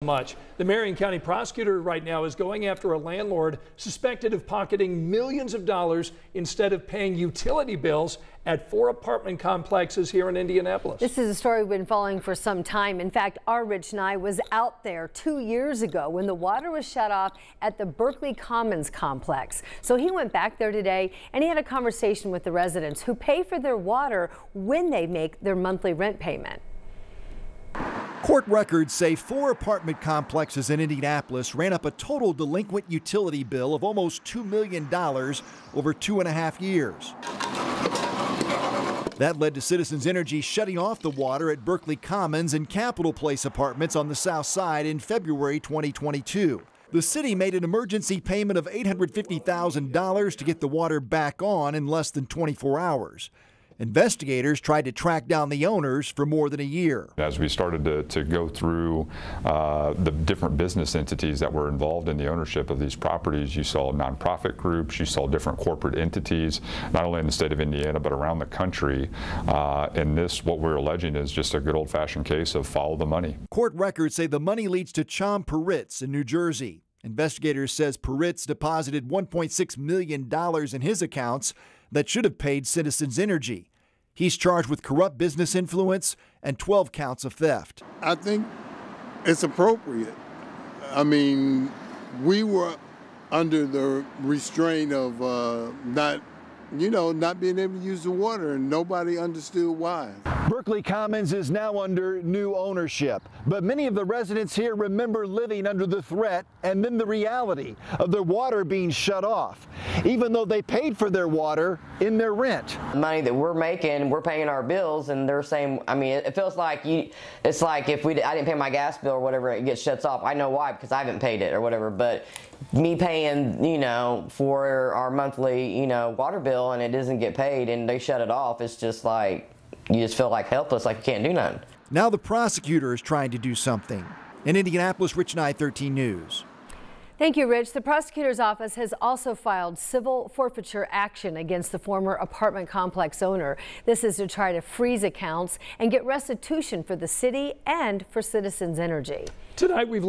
Much. The Marion County prosecutor right now is going after a landlord suspected of pocketing millions of dollars instead of paying utility bills at 4 apartment complexes here in Indianapolis. This is a story we've been following for some time. In fact, our Rich Nye was out there 2 years ago when the water was shut off at the Berkeley Commons complex. So he went back there today and he had a conversation with the residents who pay for their water when they make their monthly rent payment. Court records say 4 apartment complexes in Indianapolis ran up a total delinquent utility bill of almost $2 million over 2.5 years. That led to Citizens Energy shutting off the water at Berkeley Commons and Capitol Place apartments on the south side in February 2022. The city made an emergency payment of $850,000 to get the water back on in less than 24 hours. Investigators tried to track down the owners for more than a year. As we started to go through the different business entities that were involved in the ownership of these properties, you saw nonprofit groups, you saw different corporate entities, not only in the state of Indiana, but around the country. And this, what we're alleging, is just a good old-fashioned case of follow the money. Court records say the money leads to Chom Peritz in New Jersey. Investigators says Peritz deposited $1.6 million in his accounts that should have paid Citizens Energy. He's charged with corrupt business influence and 12 counts of theft. I think it's appropriate. I mean, we were under the restraint of not being able to use the water, and nobody understood why. Berkeley Commons is now under new ownership, but many of the residents here remember living under the threat and then the reality of their water being shut off, even though they paid for their water in their rent. The money that we're making, we're paying our bills, and they're saying, I mean, it feels like it's like if I didn't pay my gas bill or whatever, it gets shuts off. I know why, because I haven't paid it or whatever, but me paying, for our monthly, water bill, and it doesn't get paid and they shut it off, it's just like, you just feel like helpless, like you can't do nothing. Now the prosecutor is trying to do something. In Indianapolis, Rich Nye, 13 News. Thank you, Rich. The prosecutor's office has also filed civil forfeiture action against the former apartment complex owner. This is to try to freeze accounts and get restitution for the city and for Citizens Energy. Tonight we've